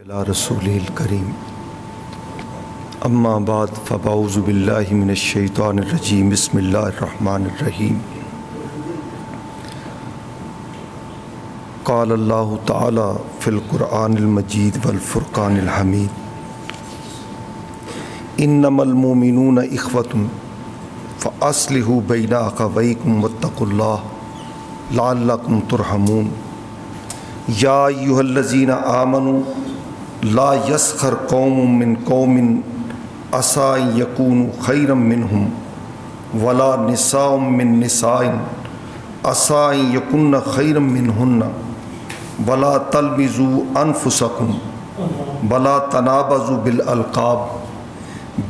علی رسولہ الکریم اما بعد فاعوذ باللہ من الشیطان الرجیم بسم اللہ الرحمن الرحیم قال اللہ تعالی فی القرآن المجید والفرقان الحمید انما المؤمنون اخوة فاصلحوا بین اخویکم واتقوا اللہ لعلکم ترحمون یا ایھا الذین آمنوا لا یسخر قوم من قوم عسیٰ ان یکونوا خیرا منہم ولا نساء من نساء عسیٰ ان یکن خیرا منہن ولا تلمزوا انفسکم ولا تنابزوا بالالقاب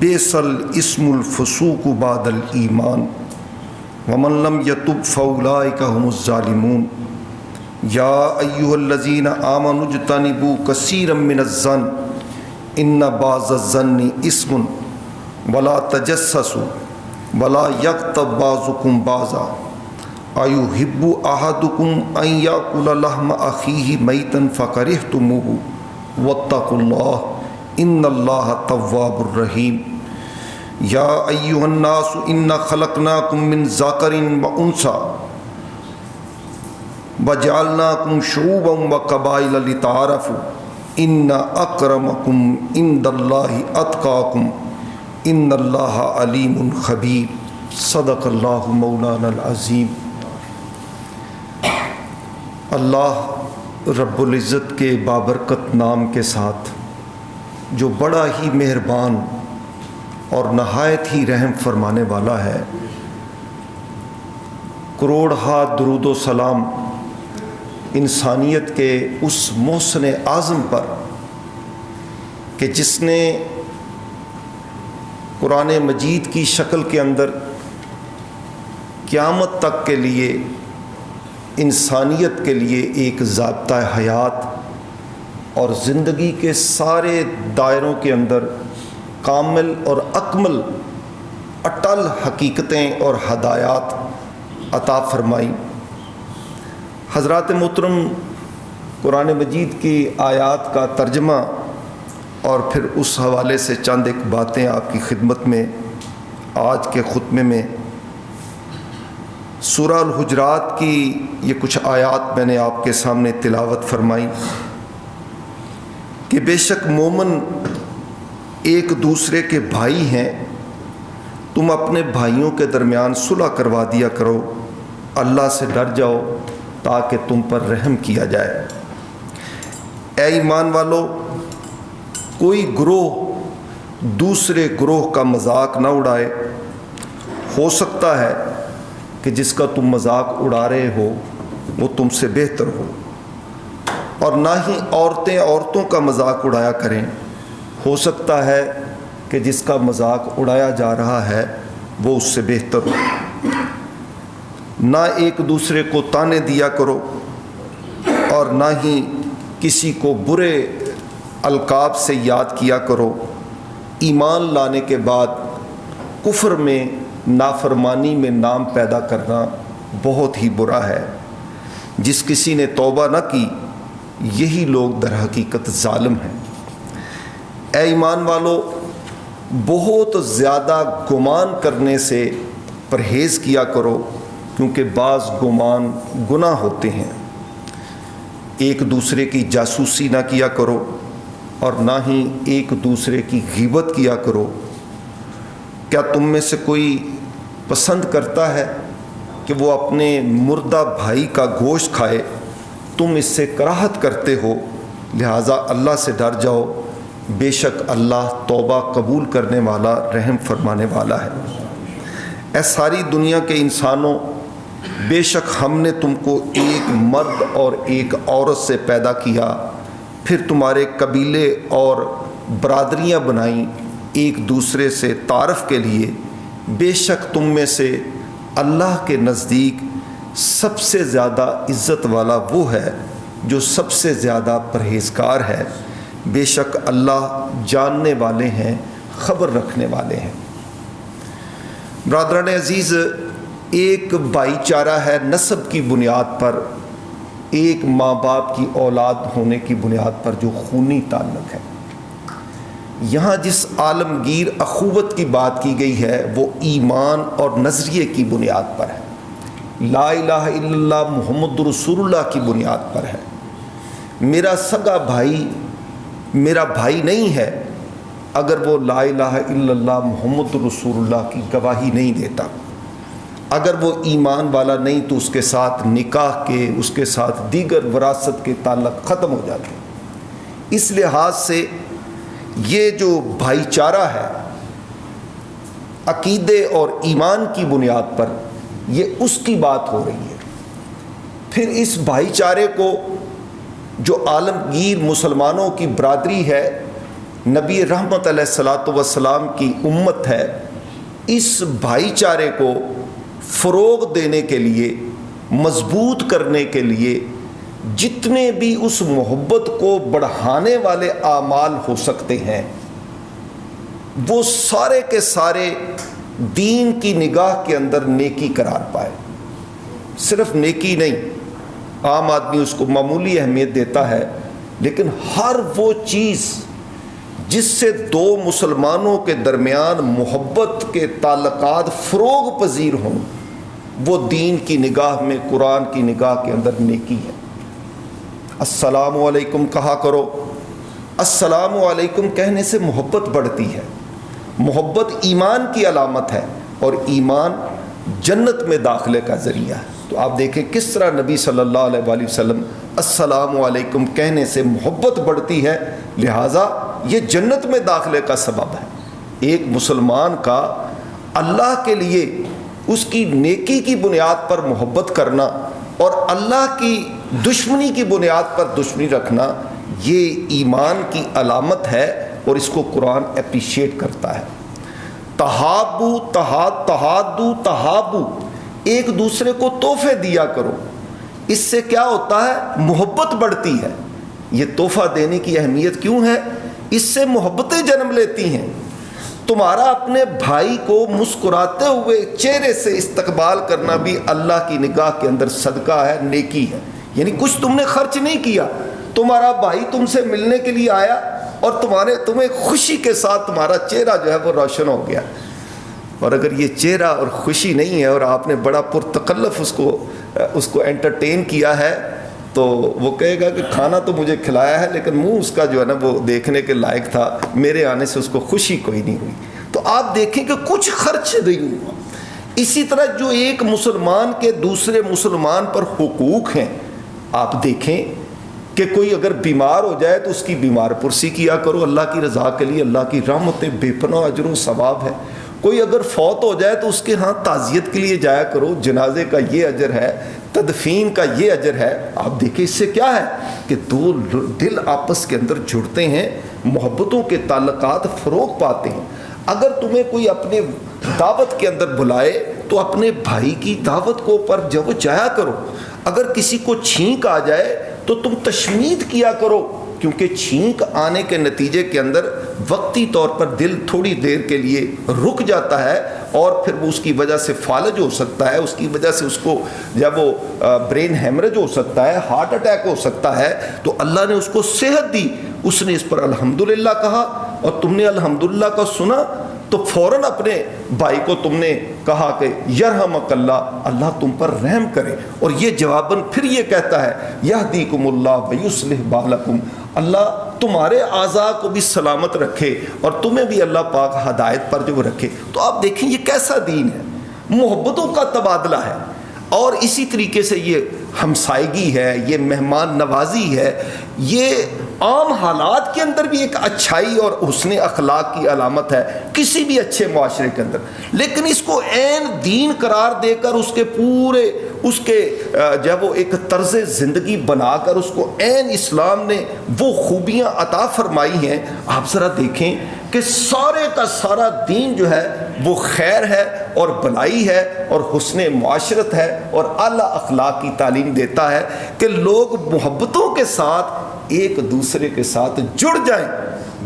بئس الاسم الفسوق بعد الایمان ومن لم یتب فاولئک هم الظالمون یا ایھا الذین آمنوا اجتنبوا کثیرا من الظن ان بعض الظن اثم ولا تجسسوا ولا یغتب بعضکم بعضا ایحب احدکم ان یاکل لحم اخیہ میتا فکرہتموہ واتقوا اللہ ان اللہ تواب الرحیم یا ایھا الناس انا خلقناکم من ذکر وانثی وجعلناکم شعوبا وقبائل لتعارفوا ان اکرمکم عند اللہ اتقاکم ان اللہ علیم خبیر صدق اللہ مولانا العظیم۔ اللہ رب العزت کے بابرکت نام کے ساتھ جو بڑا ہی مہربان اور نہایت ہی رحم فرمانے والا ہے، کروڑ ہا درود و سلام انسانیت کے اس محسن اعظم پر کہ جس نے قرآن مجید کی شکل کے اندر قیامت تک کے لیے انسانیت کے لیے ایک ضابطہ حیات اور زندگی کے سارے دائروں کے اندر کامل اور اکمل اٹل حقیقتیں اور ہدایات عطا فرمائیں۔ حضرات محترم، قرآن مجید کی آیات کا ترجمہ اور پھر اس حوالے سے چند ایک باتیں آپ کی خدمت میں آج کے خطبے میں سورہ الحجرات کی یہ کچھ آیات میں نے آپ کے سامنے تلاوت فرمائی کہ بے شک مومن ایک دوسرے کے بھائی ہیں، تم اپنے بھائیوں کے درمیان صلح کروا دیا کرو، اللہ سے ڈر جاؤ تاکہ تم پر رحم کیا جائے۔ اے ایمان والو، کوئی گروہ دوسرے گروہ کا مذاق نہ اڑائے، ہو سکتا ہے کہ جس کا تم مذاق اڑا رہے ہو وہ تم سے بہتر ہو، اور نہ ہی عورتیں عورتوں کا مذاق اڑایا کریں، ہو سکتا ہے کہ جس کا مذاق اڑایا جا رہا ہے وہ اس سے بہتر ہو۔ نہ ایک دوسرے کو تانے دیا کرو اور نہ ہی کسی کو برے القاب سے یاد کیا کرو۔ ایمان لانے کے بعد کفر میں نافرمانی میں نام پیدا کرنا بہت ہی برا ہے۔ جس کسی نے توبہ نہ کی یہی لوگ در حقیقت ظالم ہیں۔ اے ایمان والو، بہت زیادہ گمان کرنے سے پرہیز کیا کرو، کیونکہ بعض گمان گناہ ہوتے ہیں۔ ایک دوسرے کی جاسوسی نہ کیا کرو اور نہ ہی ایک دوسرے کی غیبت کیا کرو۔ کیا تم میں سے کوئی پسند کرتا ہے کہ وہ اپنے مردہ بھائی کا گوشت کھائے؟ تم اس سے کراہت کرتے ہو، لہٰذا اللہ سے ڈر جاؤ، بے شک اللہ توبہ قبول کرنے والا رحم فرمانے والا ہے۔ اے ساری دنیا کے انسانوں، بے شک ہم نے تم کو ایک مرد اور ایک عورت سے پیدا کیا، پھر تمہارے قبیلے اور برادریاں بنائیں ایک دوسرے سے تعارف کے لیے۔ بے شک تم میں سے اللہ کے نزدیک سب سے زیادہ عزت والا وہ ہے جو سب سے زیادہ پرہیزگار ہے۔ بے شک اللہ جاننے والے ہیں، خبر رکھنے والے ہیں۔ برادران عزیز، ایک بھائی چارہ ہے نسب کی بنیاد پر، ایک ماں باپ کی اولاد ہونے کی بنیاد پر جو خونی تعلق ہے۔ یہاں جس عالمگیر اخوت کی بات کی گئی ہے وہ ایمان اور نظریے کی بنیاد پر ہے، لا الہ الا اللہ محمد رسول اللہ کی بنیاد پر ہے۔ میرا سگا بھائی میرا بھائی نہیں ہے اگر وہ لا الہ الا اللہ محمد رسول اللہ کی گواہی نہیں دیتا، اگر وہ ایمان والا نہیں تو اس کے ساتھ نکاح کے، اس کے ساتھ دیگر وراثت کے تعلق ختم ہو جاتے ہیں۔ اس لحاظ سے یہ جو بھائی چارہ ہے عقیدے اور ایمان کی بنیاد پر، یہ اس کی بات ہو رہی ہے۔ پھر اس بھائی چارے کو جو عالمگیر مسلمانوں کی برادری ہے، نبی رحمت علیہ الصلاۃ والسلام کی امت ہے، اس بھائی چارے کو فروغ دینے کے لیے، مضبوط کرنے کے لیے جتنے بھی اس محبت کو بڑھانے والے اعمال ہو سکتے ہیں وہ سارے کے سارے دین کی نگاہ کے اندر نیکی قرار پائے۔ صرف نیکی نہیں، عام آدمی اس کو معمولی اہمیت دیتا ہے، لیکن ہر وہ چیز جس سے دو مسلمانوں کے درمیان محبت کے تعلقات فروغ پذیر ہوں، وہ دین کی نگاہ میں، قرآن کی نگاہ کے اندر نیکی ہے۔ السلام علیکم کہا کرو، السلام علیکم کہنے سے محبت بڑھتی ہے، محبت ایمان کی علامت ہے، اور ایمان جنت میں داخلے کا ذریعہ ہے۔ تو آپ دیکھیں کس طرح نبی صلی اللہ علیہ وآلہ وسلم السلام علیکم کہنے سے محبت بڑھتی ہے، لہٰذا یہ جنت میں داخلے کا سبب ہے۔ ایک مسلمان کا اللہ کے لیے اس کی نیکی کی بنیاد پر محبت کرنا اور اللہ کی دشمنی کی بنیاد پر دشمنی رکھنا، یہ ایمان کی علامت ہے، اور اس کو قرآن اپریشیٹ کرتا ہے۔ تحابو تحادو تحابو، ایک دوسرے کو تحفے دیا کرو، اس سے کیا ہوتا ہے؟ محبت بڑھتی ہے۔ یہ تحفہ دینے کی اہمیت کیوں ہے؟ اس سے محبتیں جنم لیتی ہیں۔ تمہارا اپنے بھائی کو مسکراتے ہوئے چہرے سے استقبال کرنا بھی اللہ کی نگاہ کے اندر صدقہ ہے، نیکی ہے۔ یعنی کچھ تم نے خرچ نہیں کیا، تمہارا بھائی تم سے ملنے کے لیے آیا اور تمہیں خوشی کے ساتھ تمہارا چہرہ جو ہے وہ روشن ہو گیا۔ اور اگر یہ چہرہ اور خوشی نہیں ہے اور آپ نے بڑا پرتکلف اس کو انٹرٹین کیا ہے، تو وہ کہے گا کہ کھانا تو مجھے کھلایا ہے لیکن منہ اس کا جو ہے نا وہ دیکھنے کے لائق تھا، میرے آنے سے اس کو خوشی کوئی نہیں ہوئی۔ تو آپ دیکھیں کہ کچھ خرچ نہیں ہوا۔ اسی طرح جو ایک مسلمان کے دوسرے مسلمان پر حقوق ہیں، آپ دیکھیں کہ کوئی اگر بیمار ہو جائے تو اس کی بیمار پرسی کیا کرو، اللہ کی رضا کے لیے، اللہ کی رحمتیں بے پناہ اجر و ثواب ہے۔ کوئی اگر فوت ہو جائے تو اس کے ہاں تعزیت کے لیے جایا کرو، جنازے کا یہ اجر ہے، تدفین کا یہ اجر ہے۔ آپ دیکھیں اس سے کیا ہے کہ دو دل آپس کے اندر جڑتے ہیں، محبتوں کے تعلقات فروغ پاتے ہیں۔ اگر تمہیں کوئی اپنے دعوت کے اندر بلائے تو اپنے بھائی کی دعوت کو پر جب جایا کرو۔ اگر کسی کو چھینک آ جائے تو تم تشمید کیا کرو، کیونکہ چھینک آنے کے نتیجے کے اندر وقتی طور پر دل تھوڑی دیر کے لیے رک جاتا ہے، اور پھر وہ اس کی وجہ سے فالج ہو سکتا ہے، اس کی وجہ سے اس کو جب وہ برین ہیمریج ہو سکتا ہے، ہارٹ اٹیک ہو سکتا ہے۔ تو اللہ نے اس کو صحت دی، اس نے اس پر الحمدللہ کہا، اور تم نے الحمدللہ کا سنا تو فوراً اپنے بھائی کو تم نے کہا کہ یرحمک اللہ، اللہ تم پر رحم کرے، اور یہ جواباً پھر یہ کہتا ہے یہدیکم اللہ ویصلح بالکم، اللہ تمہارے اعضاء کو بھی سلامت رکھے اور تمہیں بھی اللہ پاک ہدایت پر جو رکھے۔ تو آپ دیکھیں یہ کیسا دین ہے، محبتوں کا تبادلہ ہے، اور اسی طریقے سے یہ ہمسائیگی ہے، یہ مہمان نوازی ہے، یہ عام حالات کے اندر بھی ایک اچھائی اور حسن اخلاق کی علامت ہے کسی بھی اچھے معاشرے کے اندر۔ لیکن اس کو عین دین قرار دے کر اس کے جب وہ ایک طرز زندگی بنا کر اس کو عین اسلام نے وہ خوبیاں عطا فرمائی ہیں، آپ ذرا دیکھیں کہ سارے کا سارا دین جو ہے وہ خیر ہے اور بھلائی ہے اور حسن معاشرت ہے اور اعلیٰ اخلاق کی تعلیم دیتا ہے کہ لوگ محبتوں کے ساتھ ایک دوسرے کے ساتھ جڑ جائیں۔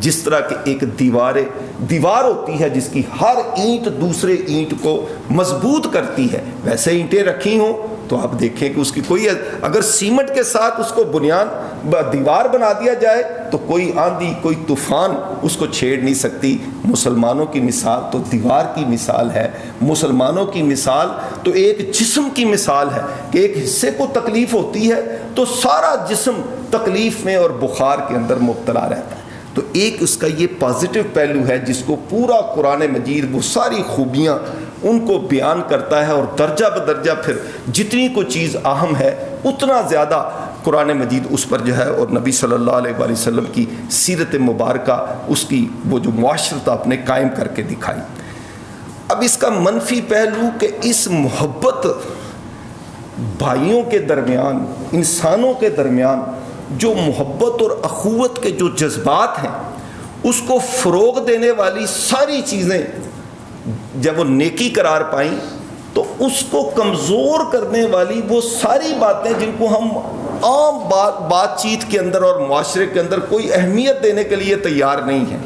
جس طرح کہ ایک دیوار ہوتی ہے جس کی ہر اینٹ دوسرے اینٹ کو مضبوط کرتی ہے، ویسے اینٹیں رکھی ہوں تو آپ دیکھیں کہ اس کی کوئی, اگر سیمنٹ کے ساتھ اس کو بنیاد دیوار بنا دیا جائے تو کوئی آندھی کوئی طوفان اس کو چھیڑ نہیں سکتی. مسلمانوں کی مثال تو دیوار کی مثال ہے, مسلمانوں کی مثال تو ایک جسم کی مثال ہے کہ ایک حصے کو تکلیف ہوتی ہے تو سارا جسم تکلیف میں اور بخار کے اندر مبتلا رہتا ہے. تو ایک اس کا یہ پازیٹیو پہلو ہے جس کو پورا قرآن مجید وہ ساری خوبیاں ان کو بیان کرتا ہے, اور درجہ بدرجہ پھر جتنی کوئی چیز اہم ہے اتنا زیادہ قرآن مجید اس پر جو ہے, اور نبی صلی اللہ علیہ وآلہ وسلم کی سیرت مبارکہ اس کی وہ جو معاشرت آپ نے قائم کر کے دکھائی. اب اس کا منفی پہلو کہ اس محبت بھائیوں کے درمیان, انسانوں کے درمیان جو محبت اور اخوت کے جو جذبات ہیں اس کو فروغ دینے والی ساری چیزیں جب وہ نیکی قرار پائیں تو اس کو کمزور کرنے والی وہ ساری باتیں جن کو ہم عام بات چیت کے اندر اور معاشرے کے اندر کوئی اہمیت دینے کے لیے تیار نہیں ہے,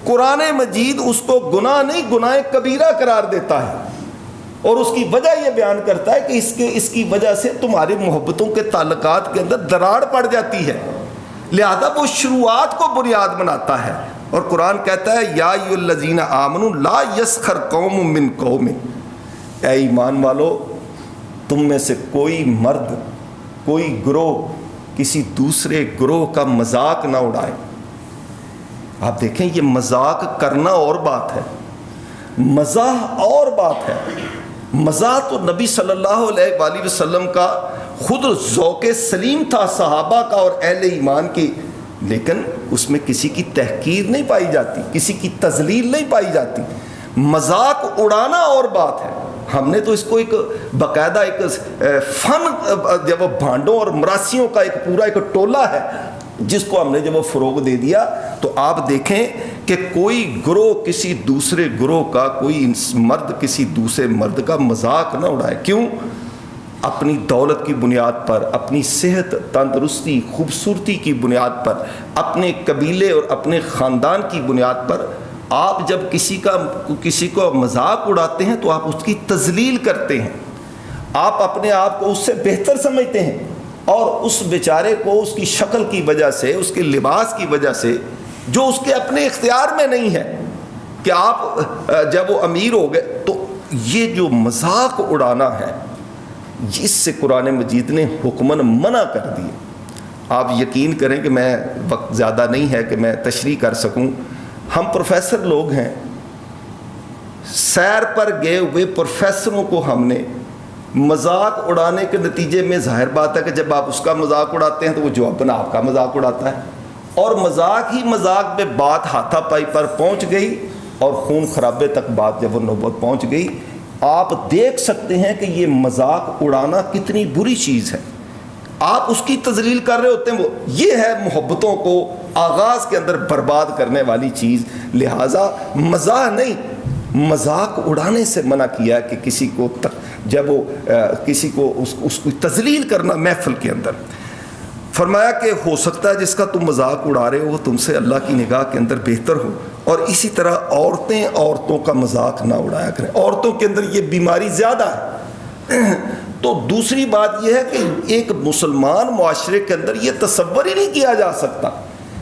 قرآن مجید اس کو گناہ نہیں گناہ کبیرہ قرار دیتا ہے, اور اس کی وجہ یہ بیان کرتا ہے کہ اس کی وجہ سے تمہاری محبتوں کے تعلقات کے اندر دراڑ پڑ جاتی ہے, لہذا وہ شروعات کو بنیاد بناتا ہے. اور قرآن کہتا ہے یا ایھا الذین آمنوا لا یسخر قوم من قوم, اے ایمان والو تم میں سے کوئی مرد کوئی گروہ کسی دوسرے گروہ کا مذاق نہ اڑائے. آپ دیکھیں یہ مذاق کرنا اور بات ہے, مزاح اور بات ہے. مزاح تو نبی صلی اللہ علیہ وآلہ وسلم کا خود ذوق سلیم تھا, صحابہ کا اور اہل ایمان کی, لیکن اس میں کسی کی تحقیر نہیں پائی جاتی, کسی کی تذلیل نہیں پائی جاتی. مذاق اڑانا اور بات ہے. ہم نے تو اس کو ایک باقاعدہ ایک فن, جب وہ بھانڈوں اور مراسیوں کا ایک پورا ایک ٹولہ ہے جس کو ہم نے جب وہ فروغ دے دیا, تو آپ دیکھیں کہ کوئی گروہ کسی دوسرے گروہ کا, کوئی مرد کسی دوسرے مرد کا مذاق نہ اڑائے. کیوں؟ اپنی دولت کی بنیاد پر, اپنی صحت تندرستی خوبصورتی کی بنیاد پر, اپنے قبیلے اور اپنے خاندان کی بنیاد پر آپ جب کسی کو مذاق اڑاتے ہیں تو آپ اس کی تذلیل کرتے ہیں, آپ اپنے آپ کو اس سے بہتر سمجھتے ہیں, اور اس بیچارے کو اس کی شکل کی وجہ سے, اس کے لباس کی وجہ سے جو اس کے اپنے اختیار میں نہیں ہے کہ آپ جب وہ امیر ہو گئے, تو یہ جو مذاق اڑانا ہے اس سے قرآن مجید نے حکماً منع کر دی. آپ یقین کریں کہ میں وقت زیادہ نہیں ہے کہ میں تشریح کر سکوں, ہم پروفیسر لوگ ہیں, سیر پر گئے ہوئے پروفیسروں کو ہم نے مذاق اڑانے کے نتیجے میں, ظاہر بات ہے کہ جب آپ اس کا مذاق اڑاتے ہیں تو وہ جواباً آپ کا مذاق اڑاتا ہے, اور مذاق ہی مذاق میں بات ہاتھا پائی پر پہنچ گئی اور خون خرابے تک بات جب وہ نوبت پہنچ گئی. آپ دیکھ سکتے ہیں کہ یہ مذاق اڑانا کتنی بری چیز ہے, آپ اس کی تذلیل کر رہے ہوتے ہیں. وہ یہ ہے محبتوں کو آغاز کے اندر برباد کرنے والی چیز. لہٰذا مزاح نہیں, مذاق اڑانے سے منع کیا کہ کسی کو جب وہ کسی کو اس کو تذلیل کرنا محفل کے اندر. فرمایا کہ ہو سکتا ہے جس کا تم مذاق اڑا رہے ہو وہ تم سے اللہ کی نگاہ کے اندر بہتر ہو, اور اسی طرح عورتیں عورتوں کا مذاق نہ اڑایا کریں. عورتوں کے اندر یہ بیماری زیادہ ہے. تو دوسری بات یہ ہے کہ ایک مسلمان معاشرے کے اندر یہ تصور ہی نہیں کیا جا سکتا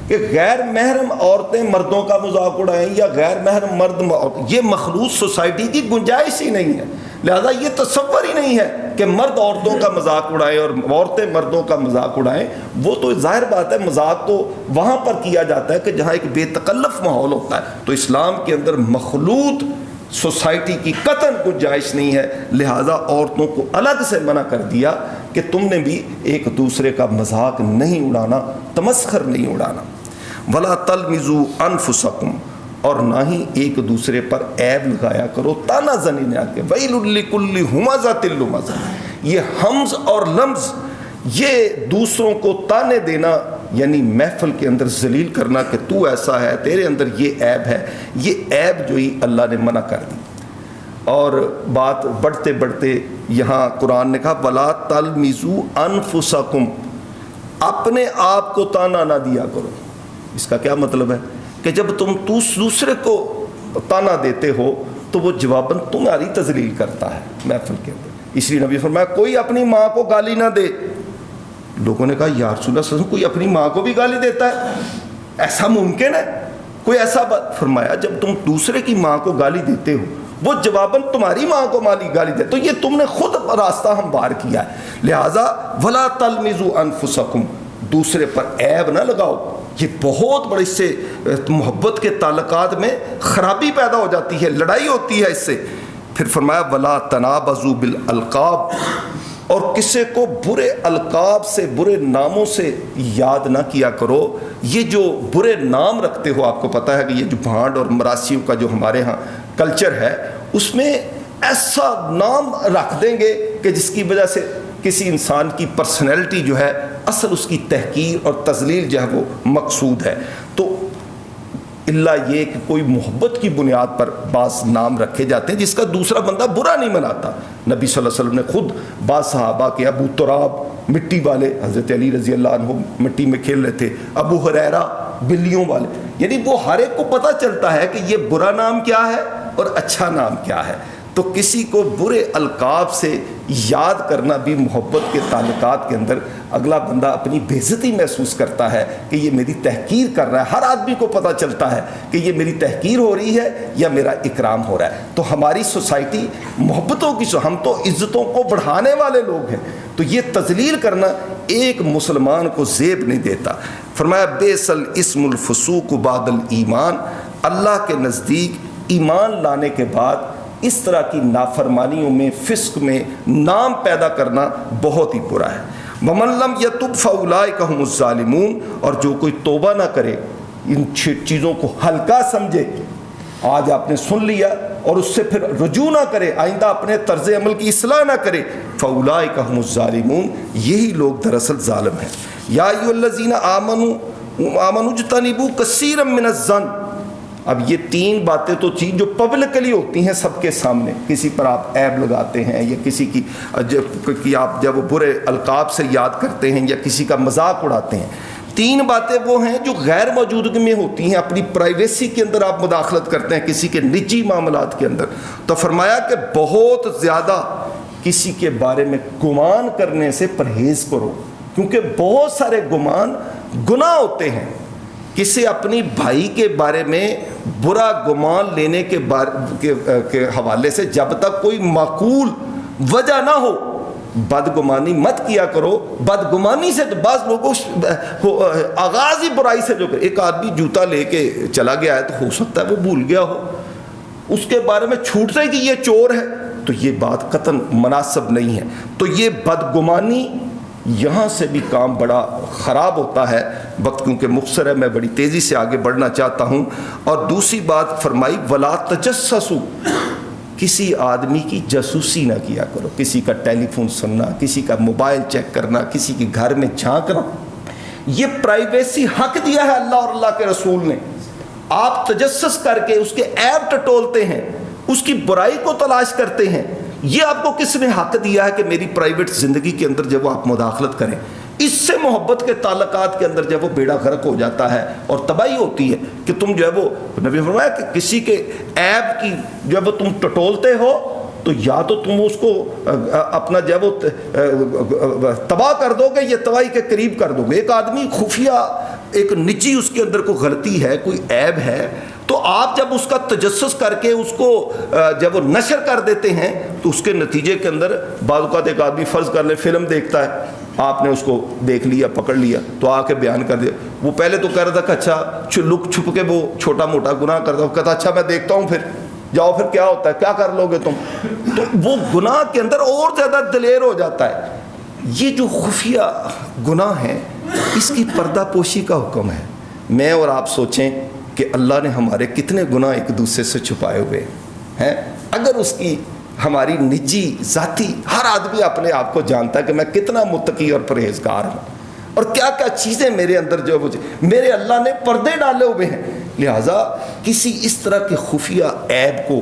کہ غیر محرم عورتیں مردوں کا مذاق اڑائیں یا غیر محرم مرد, یہ مخلوط سوسائٹی کی گنجائش ہی نہیں ہے. لہذا یہ تصور ہی نہیں ہے کہ مرد عورتوں کا مذاق اڑائیں اور عورتیں مردوں کا مذاق اڑائیں. وہ تو ظاہر بات ہے مذاق تو وہاں پر کیا جاتا ہے کہ جہاں ایک بے تکلف ماحول ہوتا ہے. تو اسلام کے اندر مخلوط سوسائٹی کی قطعاً گنجائش نہیں ہے. لہٰذا عورتوں کو الگ سے منع کر دیا کہ تم نے بھی ایک دوسرے کا مذاق نہیں اڑانا, تمسخر نہیں اڑانا. ولا تلمزوا انفسکم, اور نہ ہی ایک دوسرے پر عیب لگایا کرو, تانا زنی نہ کہ ویل لکل ہمزۃ لمزہ. یہ حمز اور لمز یہ دوسروں کو تانے دینا, یعنی محفل کے اندر ذلیل کرنا کہ تو ایسا ہے, تیرے اندر یہ عیب ہے. یہ عیب جو ہی اللہ نے منع کر دی. اور بات بڑھتے بڑھتے یہاں قرآن نے کہا ولا تلمزوا انفسکم, اپنے آپ کو تانا نہ دیا کرو. اس کا کیا مطلب ہے کہ جب تم دوسرے کو تانا دیتے ہو تو وہ جواباً تمہاری تذلیل کرتا ہے محفل کے اندر. اس لیے نبی فرمایا کوئی اپنی ماں کو گالی نہ دے. لوگوں نے کہا یا رسول اللہ صلی اللہ علیہ وسلم کوئی اپنی ماں کو بھی گالی دیتا ہے؟ ایسا ممکن ہے کوئی ایسا بات؟ فرمایا جب تم دوسرے کی ماں کو گالی دیتے ہو وہ جواباً تمہاری ماں کو گالی دے تو یہ تم نے خود راستہ ہموار کیا ہے. لہٰذا ولا تلمزوا انفسکم، دوسرے پر عیب نہ لگاؤ. یہ بہت بڑے، اس سے محبت کے تعلقات میں خرابی پیدا ہو جاتی ہے، لڑائی ہوتی ہے اس سے. پھر فرمایا ولا تنابزوا بالالقاب، اور کسی کو برے القاب سے، برے ناموں سے یاد نہ کیا کرو. یہ جو برے نام رکھتے ہو، آپ کو پتہ ہے کہ یہ جو بھانڈ اور مراسیوں کا جو ہمارے ہاں کلچر ہے، اس میں ایسا نام رکھ دیں گے کہ جس کی وجہ سے کسی انسان کی پرسنالٹی جو ہے، اصل اس کی تحقیر اور تذلیل جو ہے وہ مقصود ہے. تو اللہ یہ کہ کوئی محبت کی بنیاد پر بعض نام رکھے جاتے ہیں جس کا دوسرا بندہ برا نہیں مناتا. نبی صلی اللہ علیہ وسلم نے خود بعض صحابہ کے ابو تراب، مٹی والے، حضرت علی رضی اللہ عنہ مٹی میں کھیل رہے تھے، ابو ہریرہ بلیوں والے، یعنی وہ ہر ایک کو پتہ چلتا ہے کہ یہ برا نام کیا ہے اور اچھا نام کیا ہے. تو کسی کو برے القاب سے یاد کرنا بھی محبت کے تعلقات کے اندر اگلا بندہ اپنی بے عزتی محسوس کرتا ہے کہ یہ میری تحقیر کر رہا ہے. ہر آدمی کو پتہ چلتا ہے کہ یہ میری تحقیر ہو رہی ہے یا میرا اکرام ہو رہا ہے. تو ہماری سوسائٹی محبتوں کی، ہم تو عزتوں کو بڑھانے والے لوگ ہیں، تو یہ تذلیل کرنا ایک مسلمان کو زیب نہیں دیتا. فرمایا بئس الاسم الفسوق بعد الایمان، اللہ کے نزدیک ایمان لانے کے بعد اس طرح کی نافرمانیوں میں، فسق میں نام پیدا کرنا بہت ہی برا ہے. ومن لم یتب فاولئک هم الظالمون، اور جو کوئی توبہ نہ کرے، ان چیزوں کو ہلکا سمجھے، آج آپ نے سن لیا اور اس سے پھر رجوع نہ کرے، آئندہ اپنے طرز عمل کی اصلاح نہ کرے، فاولئک هم الظالمون، یہی لوگ دراصل ظالم ہیں. یا ایھا الذین آمنوا اجتنبوا کثیرا من الظن. اب یہ تین باتیں تو چیز جو پبلکلی ہوتی ہیں سب کے سامنے، کسی پر آپ عیب لگاتے ہیں یا کسی کی آپ جب وہ برے القاب سے یاد کرتے ہیں یا کسی کا مذاق اڑاتے ہیں. تین باتیں وہ ہیں جو غیر موجودگی میں ہوتی ہیں، اپنی پرائیویسی کے اندر آپ مداخلت کرتے ہیں، کسی کے نجی معاملات کے اندر. تو فرمایا کہ بہت زیادہ کسی کے بارے میں گمان کرنے سے پرہیز کرو، کیونکہ بہت سارے گمان گناہ ہوتے ہیں. کسی اپنی بھائی کے بارے میں برا گمان لینے کے حوالے سے جب تک کوئی معقول وجہ نہ ہو، بدگمانی مت کیا کرو. بدگمانی سے تو بعض لوگوں آغاز ہی برائی سے، جو کہ ایک آدمی جوتا لے کے چلا گیا ہے تو ہو سکتا ہے وہ بھول گیا ہو، اس کے بارے میں چھوٹ رہے کہ یہ چور ہے، تو یہ بات قطعاً مناسب نہیں ہے. تو یہ بدگمانی، یہاں سے بھی کام بڑا خراب ہوتا ہے. وقت کیونکہ مختصر ہے، میں بڑی تیزی سے آگے بڑھنا چاہتا ہوں. اور دوسری بات فرمائی ولا تجسسوا، کسی آدمی کی جاسوسی نہ کیا کرو. کسی کا ٹیلی فون سننا، کسی کا موبائل چیک کرنا، کسی کے گھر میں جھانکنا، یہ پرائیویسی حق دیا ہے اللہ اور اللہ کے رسول نے. آپ تجسس کر کے اس کے عیب ٹٹولتے ہیں، اس کی برائی کو تلاش کرتے ہیں. یہ آپ کو کس نے حق دیا ہے کہ میری پرائیویٹ زندگی کے اندر جب وہ آپ مداخلت کریں؟ اس سے محبت کے تعلقات کے اندر جب وہ بیڑا غرق ہو جاتا ہے اور تباہی ہوتی ہے کہ تم جو ہے وہ، نبی فرمایا کہ کسی کے عیب کی جو ہے وہ تم ٹٹولتے ہو تو یا تو تم اس کو اپنا جو ہے وہ تباہ کر دو گے یا تباہی کے قریب کر دو گے. ایک آدمی خفیہ، ایک نجی اس کے اندر کوئی غلطی ہے، کوئی عیب ہے، تو آپ جب اس کا تجسس کر کے اس کو جب وہ نشر کر دیتے ہیں تو اس کے نتیجے کے اندر بعض اوقات ایک آدمی فرض کر لے فلم دیکھتا ہے، آپ نے اس کو دیکھ لیا، پکڑ لیا تو آ کے بیان کر دیا. وہ پہلے تو کہہ رہا تھا کہ اچھا لک چھپ کے وہ چھوٹا موٹا گناہ کرتا ہوں، کہتا اچھا میں دیکھتا ہوں، پھر جاؤ پھر کیا ہوتا ہے، کیا کر لو گے تم؟ تو وہ گناہ کے اندر اور زیادہ دلیر ہو جاتا ہے. یہ جو خفیہ گناہ ہیں اس کی پردہ پوشی کا حکم ہے. میں اور آپ سوچیں کہ اللہ نے ہمارے کتنے گناہ ایک دوسرے سے چھپائے ہوئے ہیں. اگر اس کی ہماری نجی ذاتی، ہر آدمی اپنے آپ کو جانتا ہے کہ میں کتنا متقی اور پرہیزگار ہوں اور کیا کیا چیزیں میرے اندر جو میرے اللہ نے پردے ڈالے ہوئے ہیں. لہٰذا کسی اس طرح کے خفیہ عیب کو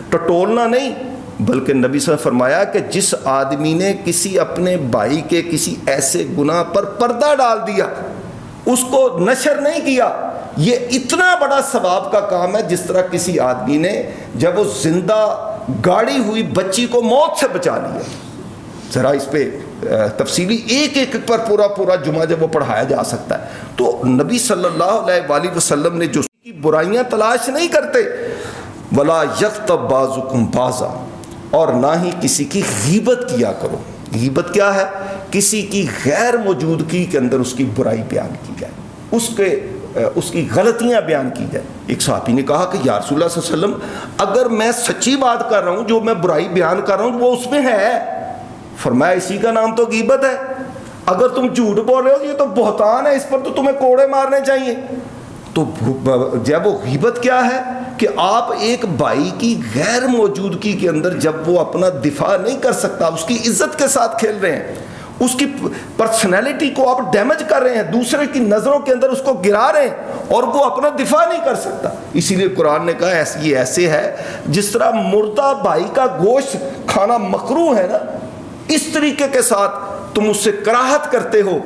ٹٹولنا نہیں، بلکہ نبی صلی اللہ علیہ وسلم نے فرمایا کہ جس آدمی نے کسی اپنے بھائی کے کسی ایسے گناہ پر پردہ ڈال دیا، اس کو نشر نہیں کیا، یہ اتنا بڑا ثواب کا کام ہے جس طرح کسی آدمی نے جب وہ زندہ گاڑی ہوئی بچی کو موت سے بچا لیا. ذرا اس پہ تفصیلی ایک ایک پر پورا جمعہ جب وہ پڑھایا جا سکتا ہے. تو نبی صلی اللہ علیہ وآلہ وسلم نے جو کی برائیاں تلاش نہیں کرتے. ولا یغتب بعضکم بعضا، اور نہ ہی کسی کی غیبت کیا کرو. غیبت کیا ہے؟ کسی کی غیر موجودگی کے اندر اس کی برائی بیان کی جائے، اس کی غلطیاں بیان کی جائے. ایک صحابی نے کہا کہ یا رسول اللہ صلی اللہ علیہ وسلم، اگر میں سچی بات کر رہا ہوں، جو میں برائی بیان کر رہا ہوں وہ اس میں ہے. فرمایا اسی کا نام تو غیبت ہے. اگر تم جھوٹ بول رہے ہو یہ تو بہتان ہے، اس پر تو تمہیں کوڑے مارنے چاہیے. تو جب وہ غیبت کیا ہے کہ آپ ایک بھائی کی غیر موجودگی کے اندر جب وہ اپنا دفاع نہیں کر سکتا، اس کی عزت کے ساتھ کھیل رہے ہیں، اس کی پرسنالٹی کو آپ ڈیمیج کر رہے ہیں، دوسرے کی نظروں کے اندر اس کو گرا رہے ہیں، اور وہ اپنا دفاع نہیں کر سکتا. اسی لیے قرآن نے کہا یہ ایسے ہے جس طرح مردہ بھائی کا گوشت کھانا مکروہ ہے نا، اس طریقے کے ساتھ تم اس سے کراہت کرتے ہو،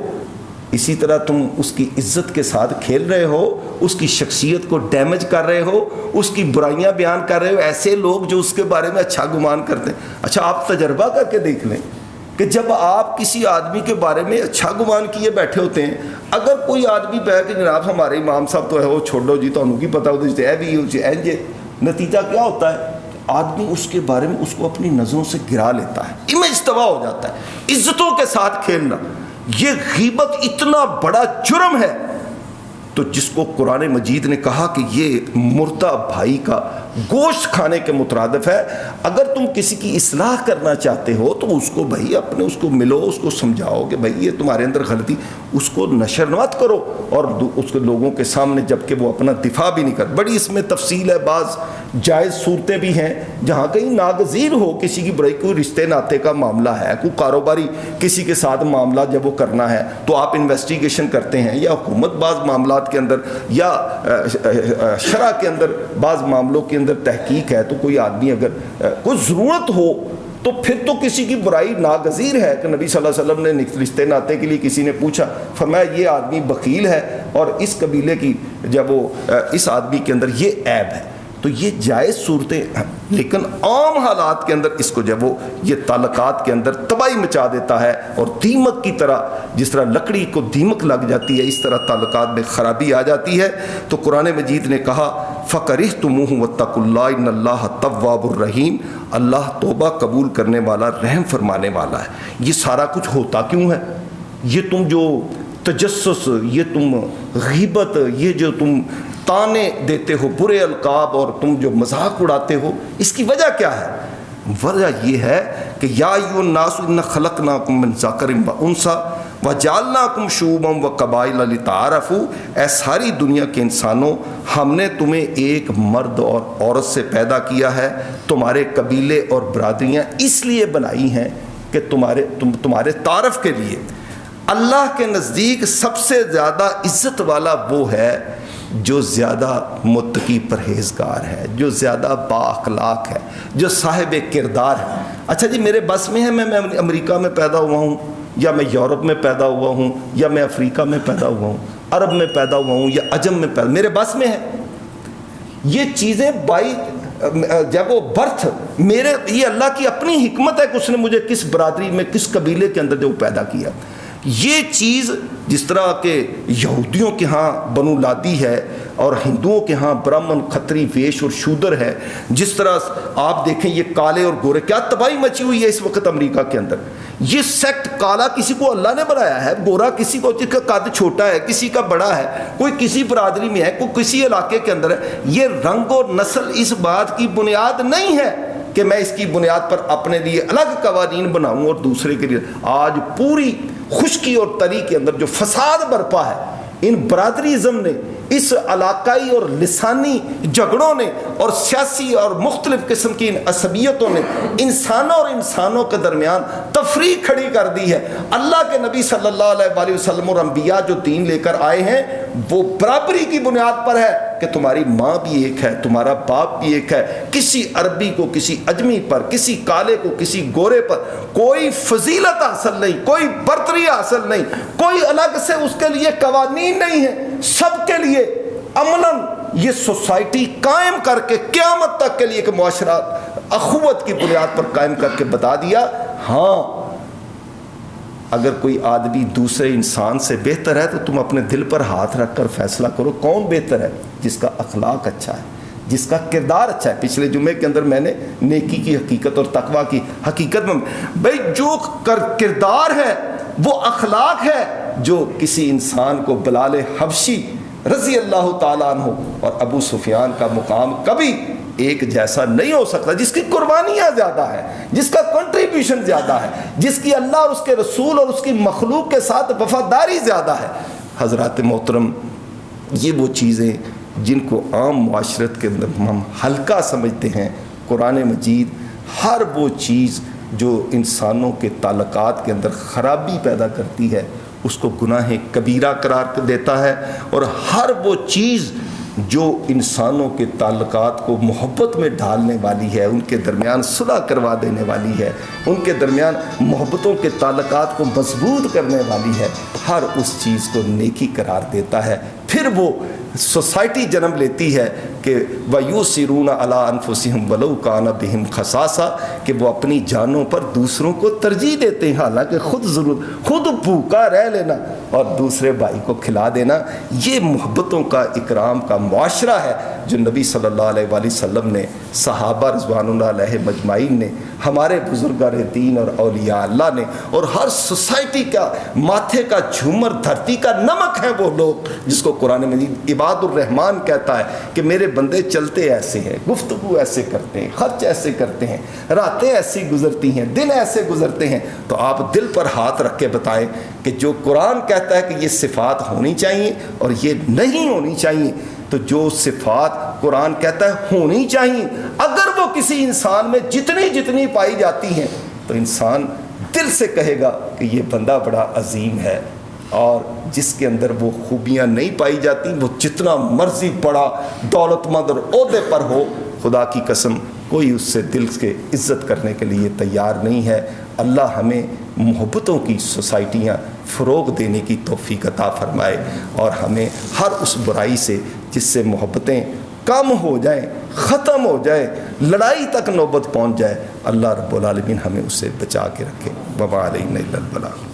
اسی طرح تم اس کی عزت کے ساتھ کھیل رہے ہو، اس کی شخصیت کو ڈیمیج کر رہے ہو، اس کی برائیاں بیان کر رہے ہو. ایسے لوگ جو اس کے بارے میں اچھا گمان کرتے ہیں. اچھا آپ تجربہ کر کے دیکھ لیں کہ جب آپ کسی آدمی کے بارے میں اچھا گمان کیے بیٹھے ہوتے ہیں، اگر کوئی آدمی کہے کہ جناب ہمارے امام صاحب تو ہے وہ چھوڑو جی، تو انہوں کی پتہ ہوتا ہے بھی، نتیجہ کیا ہوتا ہے؟ آدمی اس کے بارے میں اس کو اپنی نظروں سے گرا لیتا ہے، امیج تباہ ہو جاتا ہے. عزتوں کے ساتھ کھیلنا یہ غیبت اتنا بڑا جرم ہے، تو جس کو قرآن مجید نے کہا کہ یہ مردہ بھائی کا گوشت کھانے کے مترادف ہے. اگر تم کسی کی اصلاح کرنا چاہتے ہو تو اس کو بھائی اپنے اس کو ملو، اس کو سمجھاؤ کہ بھائی یہ تمہارے اندر غلطی، اس کو نشر مت کرو، اور اس کو لوگوں کے سامنے جب کہ وہ اپنا دفاع بھی نہیں کر. بڑی اس میں تفصیل ہے، بعض جائز صورتیں بھی ہیں جہاں کہیں ناگزیر ہو کسی کی برائی، کوئی رشتے ناطے کا معاملہ ہے، کوئی کاروباری کسی کے ساتھ معاملہ جب وہ کرنا ہے تو آپ انویسٹیگیشن کرتے ہیں، یا حکومت بعض معاملات کے اندر یا شرع کے اندر بعض معاملوں کے اندر تحقیق ہے، تو کوئی آدمی اگر کوئی ضرورت ہو تو پھر تو کسی کی برائی ناگزیر ہے. کہ نبی صلی اللہ علیہ وسلم نے رشتے ناطے کے لیے کسی نے پوچھا، فرمایا یہ آدمی بخیل ہے اور اس قبیلے کی جب وہ اس آدمی کے اندر یہ عیب ہے. تو یہ جائز صورتیں ہیں، لیکن عام حالات کے اندر اس کو جب وہ یہ تعلقات کے اندر تباہی مچا دیتا ہے، اور دیمک کی طرح جس طرح لکڑی کو دیمک لگ جاتی ہے، اس طرح تعلقات میں خرابی آ جاتی ہے. تو قرآن مجید نے کہا فَكَرِهْتُمُوهُ وَاتَّقُوا اللَّهَ إِنَّ اللَّهَ تَوَّابٌ رَحِيمٌ، اللہ توبہ قبول کرنے والا، رحم فرمانے والا ہے. یہ سارا کچھ ہوتا کیوں ہے؟ یہ تم جو تجسس، یہ تم غیبت، یہ جو تم تانے دیتے ہو، برے القاب، اور تم جو مذاق اڑاتے ہو، اس کی وجہ کیا ہے؟ وجہ یہ ہے کہ یا ایھا الناس انا خلقناکم من ذکر و انثی وجعلناکم شعوبا وقبائل لتعارفوا، اے ساری دنیا کے انسانوں، ہم نے تمہیں ایک مرد اور عورت سے پیدا کیا ہے، تمہارے قبیلے اور برادریاں اس لیے بنائی ہیں کہ تمہارے تعارف کے لیے. اللہ کے نزدیک سب سے زیادہ عزت والا وہ ہے جو زیادہ متقی پرہیزگار ہے، جو زیادہ با اخلاق ہے، جو صاحب کردار ہے. اچھا جی میرے بس میں ہے میں امریکہ میں پیدا ہوا ہوں، یا میں یورپ میں پیدا ہوا ہوں، یا میں افریقہ میں پیدا ہوا ہوں، عرب میں پیدا ہوا ہوں، یا عجم میں پیدا، میرے بس میں ہے یہ چیزیں بائی جب وہ برتھ میرے، یہ اللہ کی اپنی حکمت ہے کہ اس نے مجھے کس برادری میں، کس قبیلے کے اندر جو پیدا کیا. یہ چیز جس طرح کہ یہودیوں کے ہاں بنو لادی ہے اور ہندوؤں کے ہاں برہمن، کھتری، ویش اور شودر ہے، جس طرح آپ دیکھیں یہ کالے اور گورے، کیا تباہی مچی ہوئی ہے اس وقت امریکہ کے اندر. یہ سیکٹ کالا کسی کو اللہ نے بنایا ہے، گورا کسی کو جس کا قد چھوٹا ہے، کسی کا بڑا ہے، کوئی کسی برادری میں ہے، کوئی کسی علاقے کے اندر ہے. یہ رنگ اور نسل اس بات کی بنیاد نہیں ہے کہ میں اس کی بنیاد پر اپنے لیے الگ قوانین بناؤں اور دوسرے کے لیے. آج پوری خشکی اور تری کے اندر جو فساد برپا ہے، ان برادریزم نے، اس علاقائی اور لسانی جھگڑوں نے، اور سیاسی اور مختلف قسم کی ان عصبیتوں نے انسانوں اور انسانوں کے درمیان تفریق کھڑی کر دی ہے. اللہ کے نبی صلی اللہ علیہ وآلہ وسلم اور انبیاء جو دین لے کر آئے ہیں وہ برابری کی بنیاد پر ہے کہ تمہاری ماں بھی ایک ہے، تمہارا باپ بھی ایک ہے. کسی عربی کو کسی اجمی پر، کسی کالے کو کسی گورے پر کوئی فضیلت حاصل نہیں، کوئی برتری حاصل نہیں، کوئی الگ سے اس کے لیے قوانین نہیں ہے. سب کے لیے عملاً یہ سوسائٹی قائم کر کے قیامت تک کے لیے کہ معاشرہ اخوت کی بنیاد پر قائم کر کے بتا دیا. ہاں اگر کوئی آدمی دوسرے انسان سے بہتر ہے تو تم اپنے دل پر ہاتھ رکھ کر فیصلہ کرو کون بہتر ہے. جس کا اخلاق اچھا ہے, جس کا کردار اچھا ہے. پچھلے جمعے کے اندر میں نے نیکی کی حقیقت اور تقویٰ کی حقیقت میں بھائی جو کردار ہے وہ اخلاق ہے جو کسی انسان کو بلال حبشی رضی اللہ تعالیٰ عنہ اور ابو سفیان کا مقام کبھی ایک جیسا نہیں ہو سکتا. جس کی قربانیاں زیادہ ہے, جس کا کنٹریبیوشن زیادہ ہے, جس کی اللہ اور اس کے رسول اور اس کی مخلوق کے ساتھ وفاداری زیادہ ہے. حضرات محترم, یہ وہ چیزیں جن کو عام معاشرت کے اندر ہم ہلکا سمجھتے ہیں. قرآن مجید ہر وہ چیز جو انسانوں کے تعلقات کے اندر خرابی پیدا کرتی ہے اس کو گناہ کبیرہ قرار دیتا ہے, اور ہر وہ چیز جو انسانوں کے تعلقات کو محبت میں ڈھالنے والی ہے, ان کے درمیان صلح کروا دینے والی ہے, ان کے درمیان محبتوں کے تعلقات کو مضبوط کرنے والی ہے, ہر اس چیز کو نیکی قرار دیتا ہے. پھر وہ سوسائٹی جنم لیتی ہے کہ وَيُؤْثِرُونَ عَلَىٰ أَنفُسِهِمْ وَلَوْ كَانَ بِهِمْ خَصَاصَةٌ, کہ وہ اپنی جانوں پر دوسروں کو ترجیح دیتے ہیں, حالانکہ خود بھوکا رہ لینا اور دوسرے بھائی کو کھلا دینا یہ محبتوں کا اکرام کا معاشرہ ہے جو نبی صلی اللہ علیہ وآلہ وسلم نے, صحابہ رضوان اللہ علیہ مجمعین نے, ہمارے بزرگان دین اور اولیاء اللہ نے, اور ہر سوسائٹی کا ماتھے کا جھومر, دھرتی کا نمک ہے وہ لوگ جس کو قرآن مجید عباد الرحمن کہتا ہے کہ میرے بندے چلتے ایسے ہیں, گفتگو ایسے کرتے ہیں, خرچ ایسے کرتے ہیں, راتیں ایسی گزرتی ہیں, دن ایسے گزرتے ہیں. تو آپ دل پر ہاتھ رکھ کے بتائیں کہ جو قرآن کہتا ہے کہ یہ صفات ہونی چاہیے اور یہ نہیں ہونی چاہیے, تو جو صفات قرآن کہتا ہے ہونی چاہیے اگر وہ کسی انسان میں جتنی پائی جاتی ہیں تو انسان دل سے کہے گا کہ یہ بندہ بڑا عظیم ہے. اور جس کے اندر وہ خوبیاں نہیں پائی جاتی وہ جتنا مرضی بڑا دولت مند اور عہدے پر ہو, خدا کی قسم کوئی اس سے دل کے عزت کرنے کے لیے تیار نہیں ہے. اللہ ہمیں محبتوں کی سوسائٹیاں فروغ دینے کی توفیق عطا فرمائے اور ہمیں ہر اس برائی سے جس سے محبتیں کم ہو جائیں, ختم ہو جائیں, لڑائی تک نوبت پہنچ جائے, اللہ رب العالمین ہمیں اس سے بچا کے رکھے. وما علینا الا البلاغ.